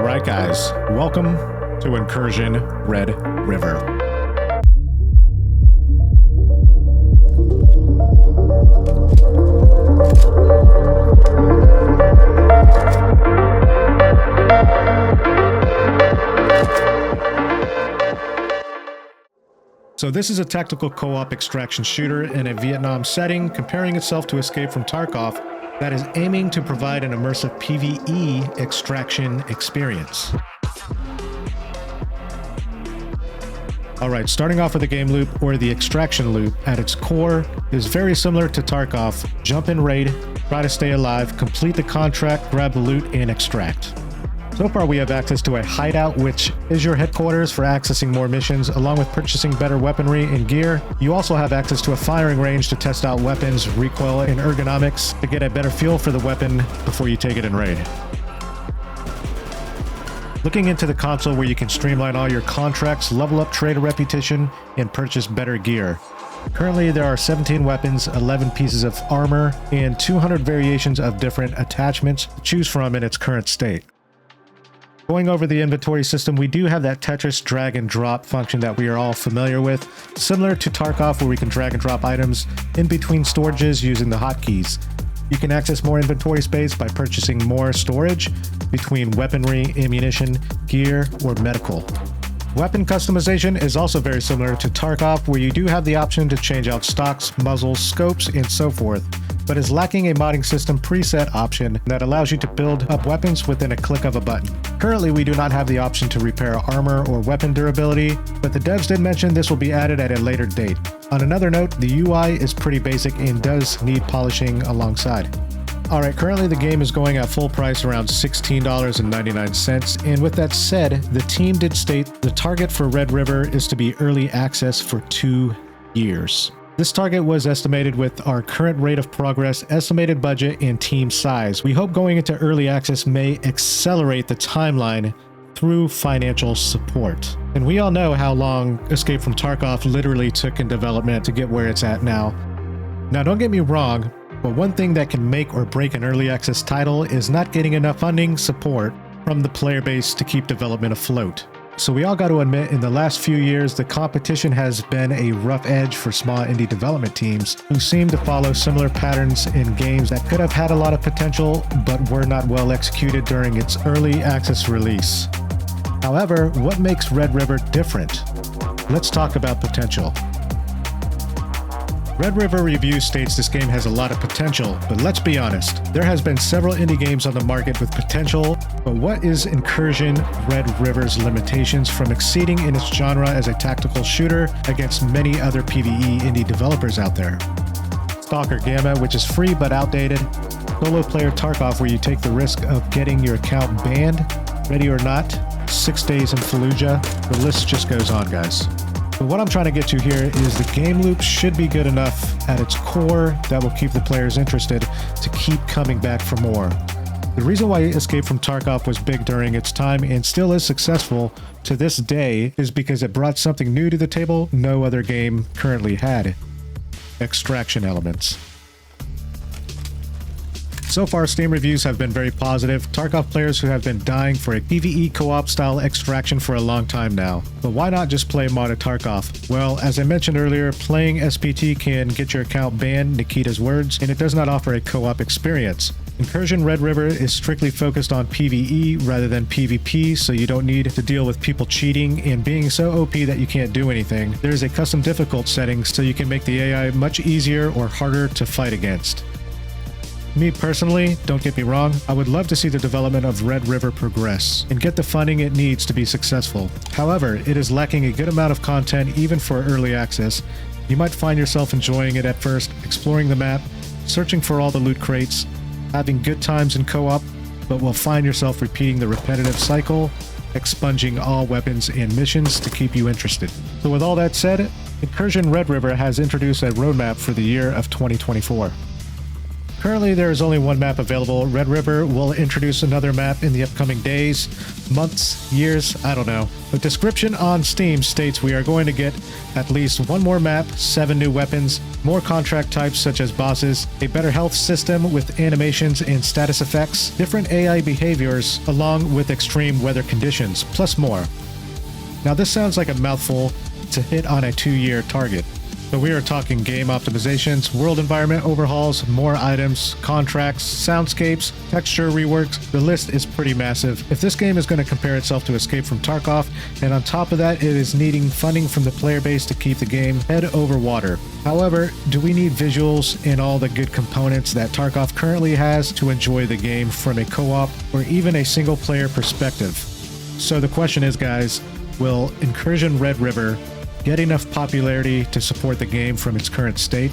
Alright guys, welcome to Incursion Red River. So this is a tactical co-op extraction shooter in a Vietnam setting, comparing itself to Escape from Tarkov, that is aiming to provide an immersive PVE extraction experience. Alright, starting off with the game loop, or the extraction loop, at its core is very similar to Tarkov. Jump in raid, try to stay alive, complete the contract, grab the loot, and extract. So far we have access to a hideout, which is your headquarters for accessing more missions, along with purchasing better weaponry and gear. You also have access to a firing range to test out weapons, recoil, and ergonomics to get a better feel for the weapon before you take it in raid. Looking into the console where you can streamline all your contracts, level up trader reputation, and purchase better gear. Currently there are 17 weapons, 11 pieces of armor, and 200 variations of different attachments to choose from in its current state. Going over the inventory system, we do have that Tetris drag and drop function that we are all familiar with, similar to Tarkov where we can drag and drop items in between storages using the hotkeys. You can access more inventory space by purchasing more storage between weaponry, ammunition, gear, or medical. Weapon customization is also very similar to Tarkov, where you do have the option to change out stocks, muzzles, scopes, and so forth, but is lacking a modding system preset option that allows you to build up weapons within a click of a button. Currently, we do not have the option to repair armor or weapon durability, but the devs did mention this will be added at a later date. On another note, the UI is pretty basic and does need polishing alongside. Alright, currently the game is going at full price around $16.99, and with that said, the team did state the target for Red River is to be early access for 2 years. This target was estimated with our current rate of progress, estimated budget, and team size. We hope going into early access may accelerate the timeline through financial support. And we all know how long Escape from Tarkov literally took in development to get where it's at now. Now don't get me wrong, but one thing that can make or break an early access title is not getting enough funding support from the player base to keep development afloat. So we all got to admit, in the last few years, the competition has been a rough edge for small indie development teams who seem to follow similar patterns in games that could have had a lot of potential but were not well executed during its early access release. However, what makes Red River different? Let's talk about potential. Red River Review states this game has a lot of potential, but let's be honest, there has been several indie games on the market with potential, but what is Incursion Red River's limitations from exceeding in its genre as a tactical shooter against many other PvE indie developers out there? Stalker Gamma, which is free but outdated, solo player Tarkov, where you take the risk of getting your account banned, Ready or Not, 6 Days in Fallujah, the list just goes on, guys. But what I'm trying to get to here is the game loop should be good enough at its core that will keep the players interested to keep coming back for more. The reason why Escape from Tarkov was big during its time and still is successful to this day is because it brought something new to the table no other game currently had: extraction elements. So far, Steam reviews have been very positive. Tarkov players who have been dying for a PvE co-op style extraction for a long time now. But why not just play modded Tarkov? Well, as I mentioned earlier, playing SPT can get your account banned, Nikita's words, and it does not offer a co-op experience. Incursion Red River is strictly focused on PvE rather than PvP, so you don't need to deal with people cheating and being so OP that you can't do anything. There is a custom difficult setting so you can make the AI much easier or harder to fight against. Me personally, don't get me wrong, I would love to see the development of Red River progress and get the funding it needs to be successful. However, it is lacking a good amount of content even for early access. You might find yourself enjoying it at first, exploring the map, searching for all the loot crates, having good times in co-op, but will find yourself repeating the repetitive cycle, expunging all weapons and missions to keep you interested. So with all that said, Incursion Red River has introduced a roadmap for the year of 2024. Currently, there is only one map available. Red River will introduce another map in the upcoming days, months, years, I don't know. The description on Steam states we are going to get at least one more map, 7 new weapons, more contract types such as bosses, a better health system with animations and status effects, different AI behaviors, along with extreme weather conditions, plus more. Now this sounds like a mouthful to hit on a 2-year target. But we are talking game optimizations, world environment overhauls, more items, contracts, soundscapes, texture reworks. The list is pretty massive. If this game is going to compare itself to Escape from Tarkov, and on top of that, it is needing funding from the player base to keep the game head over water. However, do we need visuals and all the good components that Tarkov currently has to enjoy the game from a co-op or even a single player perspective? So the question is, guys, will Incursion Red River get enough popularity to support the game from its current state?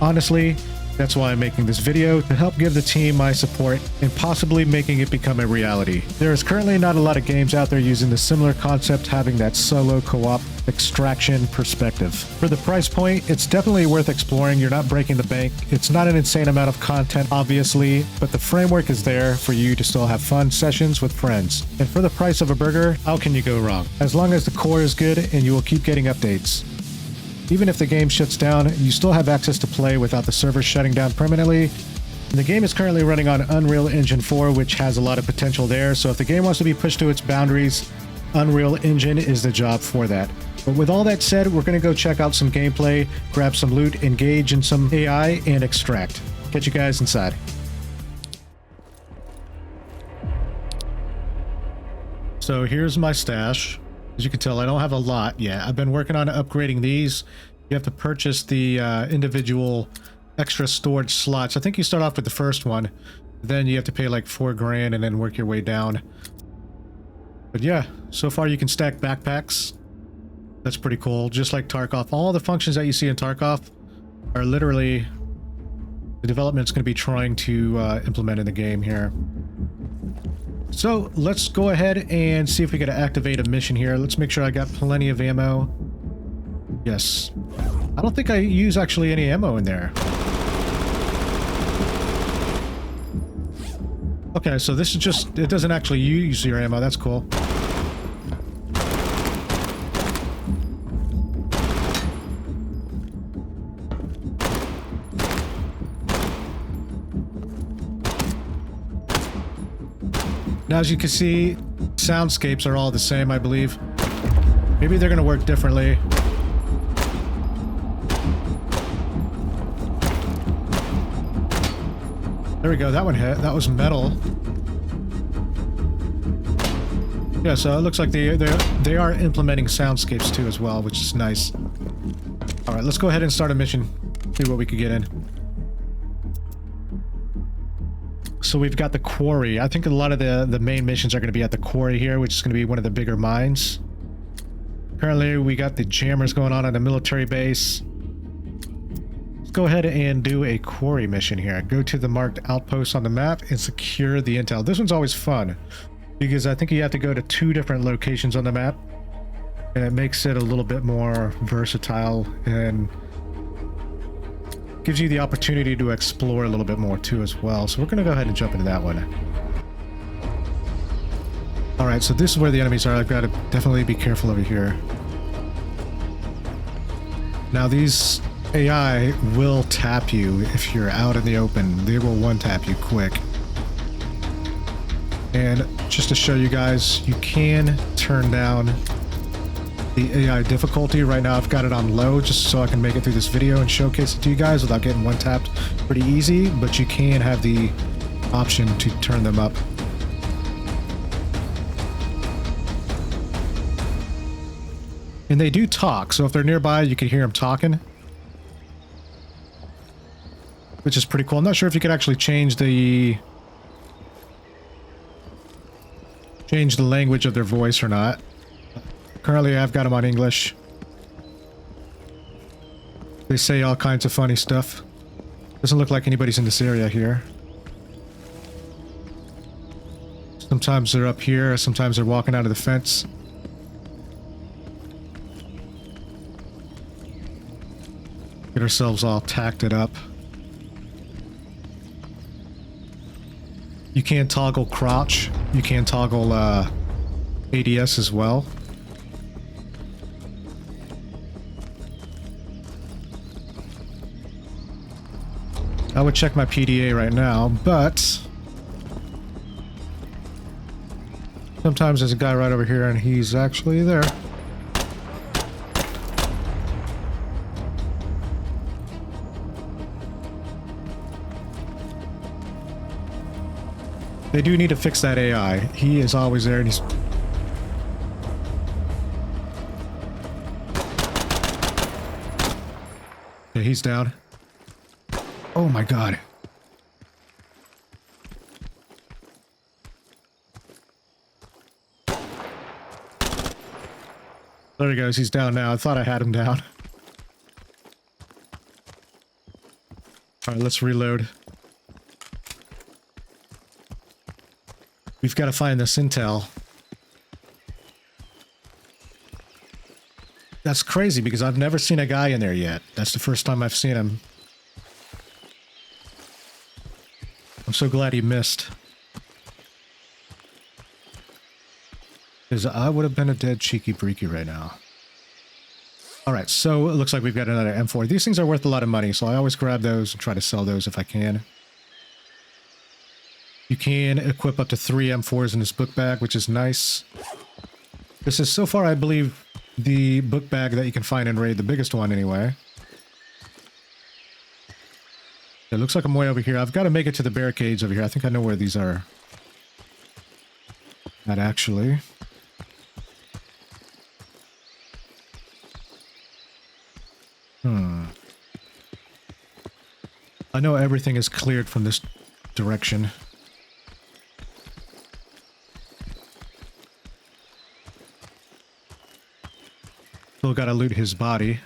Honestly, that's why I'm making this video, to help give the team my support and possibly making it become a reality. There is currently not a lot of games out there using the similar concept, having that solo co-op extraction perspective. For the price point, it's definitely worth exploring. You're not breaking the bank. It's not an insane amount of content, obviously, but the framework is there for you to still have fun sessions with friends. And for the price of a burger, how can you go wrong? As long as the core is good and you will keep getting updates. Even if the game shuts down, you still have access to play without the server shutting down permanently. And the game is currently running on Unreal Engine 4, which has a lot of potential there. So if the game wants to be pushed to its boundaries, Unreal Engine is the job for that. But with all that said, we're going to go check out some gameplay, grab some loot, engage in some AI, and extract. Catch you guys inside. So here's my stash. As you can tell, I don't have a lot yet. I've been working on upgrading these. You have to purchase the individual extra storage slots. I think you start off with the first one. Then you have to pay like $4 grand and then work your way down. But yeah, so far you can stack backpacks. That's pretty cool. Just like Tarkov. All the functions that you see in Tarkov are literally the development's going to be trying to implement in the game here. So let's go ahead and see if we can activate a mission here. Let's make sure I got plenty of ammo. Yes. I don't think I use actually any ammo in there. Okay, so this is just, it doesn't actually use your ammo. That's cool. Now, as you can see, soundscapes are all the same, I believe. Maybe they're going to work differently. There we go, that one hit. That was metal. Yeah, so it looks like they are implementing soundscapes too as well, which is nice. All right, let's go ahead and start a mission. See what we could get in. So we've got the quarry. I think a lot of the main missions are going to be at the quarry here, which is going to be one of the bigger mines. Currently, we got the jammers going on at a military base. Let's go ahead and do a quarry mission here. Go to the marked outpost on the map and secure the intel. This one's always fun because I think you have to go to 2 different locations on the map, and it makes it a little bit more versatile and gives you the opportunity to explore a little bit more too as well. So we're going to go ahead and jump into that one. All right, so this is where the enemies are. I've got to definitely be careful over here. Now these AI will tap you if you're out in the open. They will one-tap you quick. And just to show you guys, you can turn down the AI difficulty. Right now I've got it on low just so I can make it through this video and showcase it to you guys without getting one-tapped pretty easy, but you can have the option to turn them up. And they do talk, so if they're nearby you can hear them talking, which is pretty cool. I'm not sure if you could actually change the language of their voice or not. Currently, I've got them on English. They say all kinds of funny stuff. Doesn't look like anybody's in this area here. Sometimes they're up here, sometimes they're walking out of the fence. Get ourselves all tacked up. You can toggle crouch. You can toggle ADS as well. I would check my PDA right now, but sometimes there's a guy right over here and he's actually there. They do need to fix that AI. He is always there and he's... Okay, he's down. Oh my god. There he goes, he's down now. I thought I had him down. Alright, let's reload. We've got to find this intel. That's crazy because I've never seen a guy in there yet. That's the first time I've seen him. I'm so glad he missed. Because I would have been a dead cheeky breaky right now. Alright, so it looks like we've got another M4. These things are worth a lot of money, so I always grab those and try to sell those if I can. You can equip up to 3 M4s in this book bag, which is nice. This is so far, I believe, the book bag that you can find in Raid, the biggest one anyway. It looks like I'm way over here. I've got to make it to the barricades over here. I think I know where these are. Not actually. I know everything is cleared from this direction. Still gotta loot his body.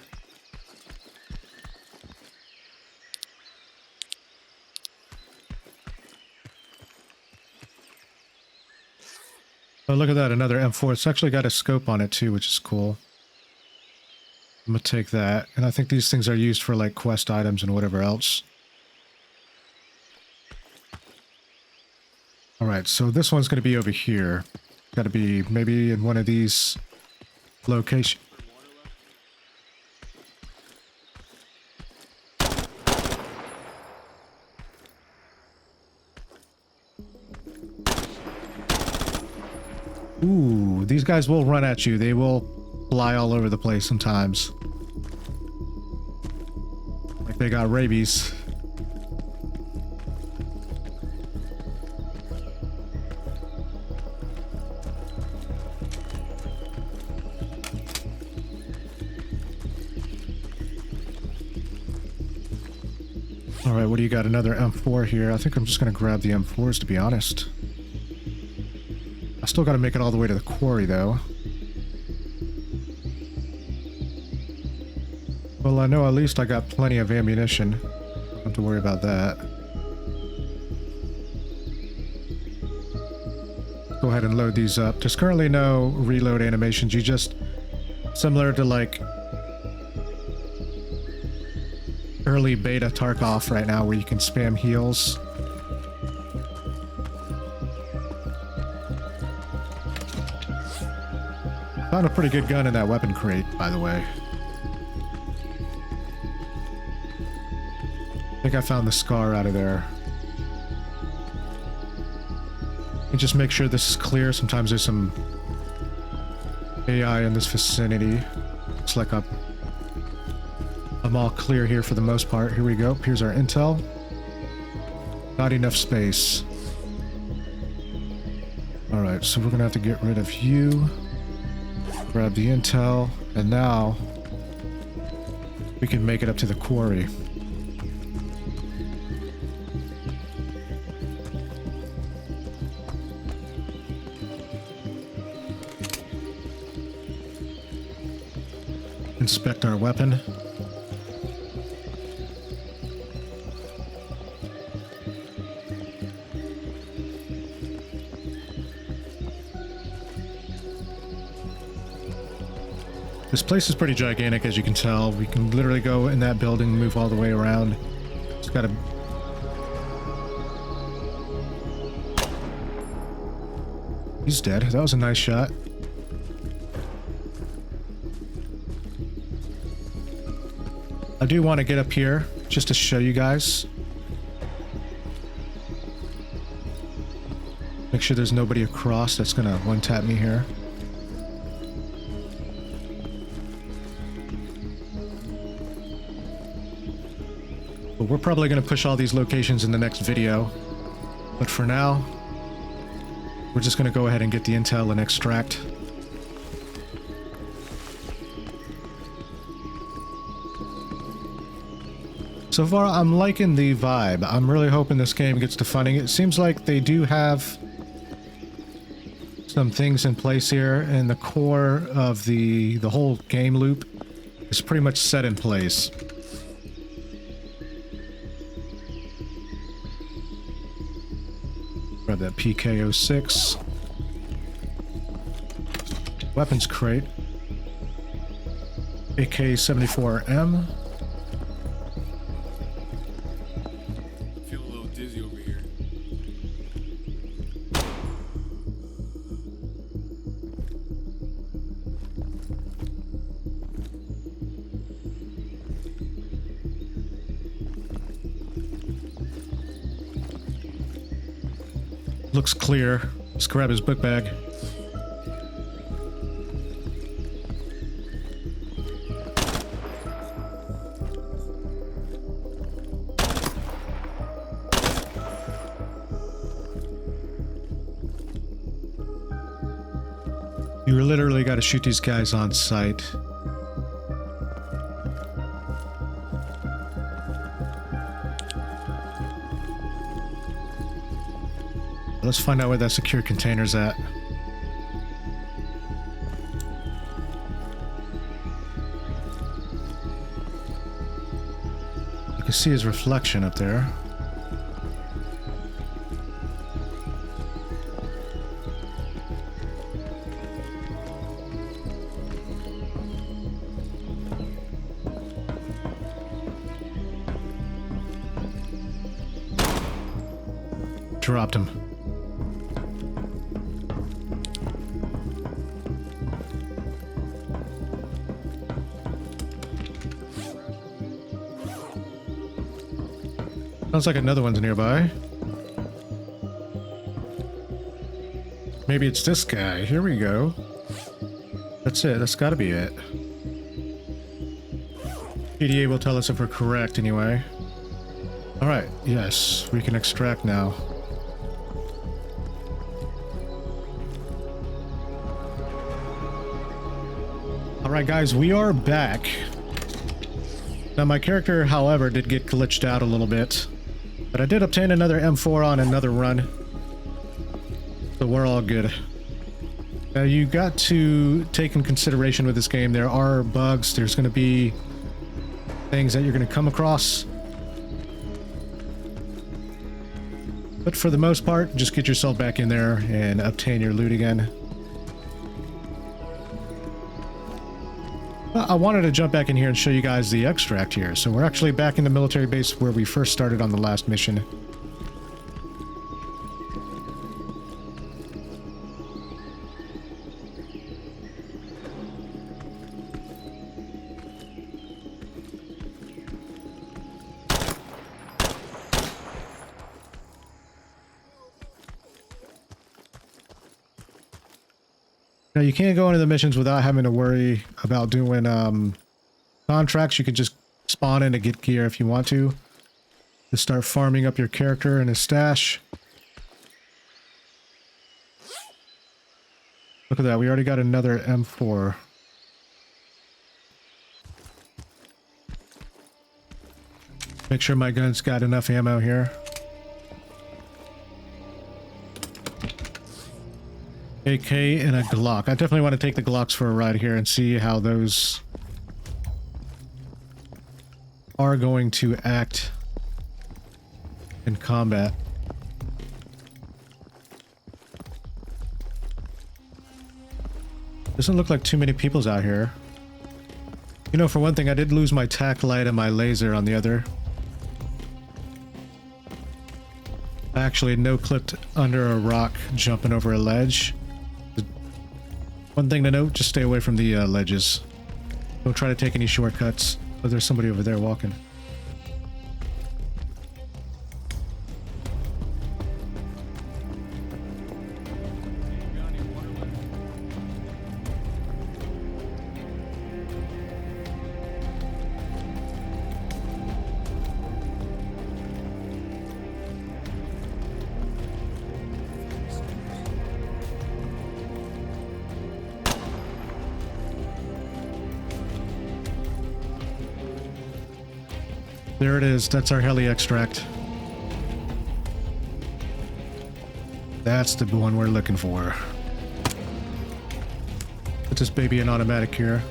Oh, look at that, another M4. It's actually got a scope on it too, which is cool. I'm gonna take that. And I think these things are used for like quest items and whatever else. Alright, so this one's gonna be over here. Gotta be maybe in one of these locations. Ooh, these guys will run at you. They will fly all over the place sometimes. Like they got rabies. Alright, what do you got? Another M4 here. I think I'm just going to grab the M4s, to be honest. I still got to make it all the way to the quarry, though. Well, I know at least I got plenty of ammunition. Don't have to worry about that. Go ahead and load these up. There's currently no reload animations. You just... Similar to, like... early beta Tarkov right now, where you can spam heals. Found a pretty good gun in that weapon crate, by the way. I think I found the scar out of there. And just make sure this is clear. Sometimes there's some AI in this vicinity. Looks like I'm all clear here for the most part. Here we go. Here's our intel. Not enough space. Alright, so we're gonna have to get rid of you. Grab the intel. And now we can make it up to the quarry. Inspect our weapon. This place is pretty gigantic, as you can tell. We can literally go in that building, move all the way around. It's got a... He's dead. That was a nice shot. I do want to get up here just to show you guys. Make sure there's nobody across that's gonna one-tap me here. But we're probably gonna push all these locations in the next video. But for now, we're just gonna go ahead and get the intel and extract. So far, I'm liking the vibe. I'm really hoping this game gets to funding. It seems like they do have some things in place here, and the core of the whole game loop is pretty much set in place. Grab that PK06. Weapons crate. AK-74M. Feel a little dizzy over here. Looks clear. Let's grab his book bag. You literally got to shoot these guys on sight. Let's find out where that secure container's at. You can see his reflection up there. Dropped him. Sounds like another one's nearby. Maybe it's this guy. Here we go. That's it. That's gotta be it. PDA will tell us if we're correct anyway. Alright, yes. We can extract now. Alright guys, we are back. Now my character, however, did get glitched out a little bit. But I did obtain another M4 on another run. So we're all good. Now you got to take in consideration with this game, there are bugs, there's going to be things that you're going to come across. But for the most part, just get yourself back in there and obtain your loot again. I wanted to jump back in here and show you guys the extract here. So we're actually back in the military base where we first started on the last mission. Now you can't go into the missions without having to worry about doing contracts. You can just spawn in to get gear if you want to. Just start farming up your character and his stash. Look at that, we already got another M4. Make sure my gun's got enough ammo here. AK and a Glock. I definitely want to take the Glocks for a ride here and see how those are going to act in combat. Doesn't look like too many people's out here. You know, for one thing, I did lose my tac light and my laser on the other. I actually no-clipped under a rock jumping over a ledge. One thing to note, just stay away from the ledges. Don't try to take any shortcuts. Oh, there's somebody over there walking. There it is. That's our heli extract. That's the one we're looking for. Put this baby in automatic here.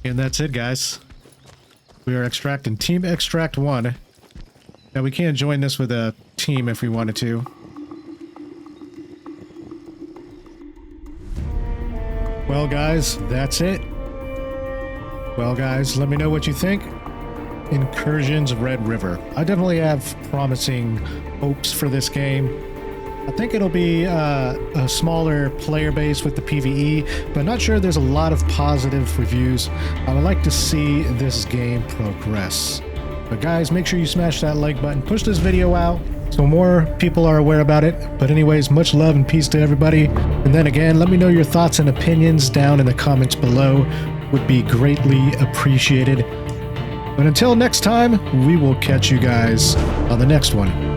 And that's it, guys. We are extracting Team Extract 1. Now we can join this with a team if we wanted to. Well guys, that's it. Well guys, let me know what you think. Incursion's Red River. I definitely have promising hopes for this game. I think it'll be a smaller player base with the PVE, but not sure there's a lot of positive reviews. I would like to see this game progress. But guys, make sure you smash that like button, push this video out so more people are aware about it. But anyways, much love and peace to everybody. And then again, let me know your thoughts and opinions down in the comments below. Would be greatly appreciated. But until next time, we will catch you guys on the next one.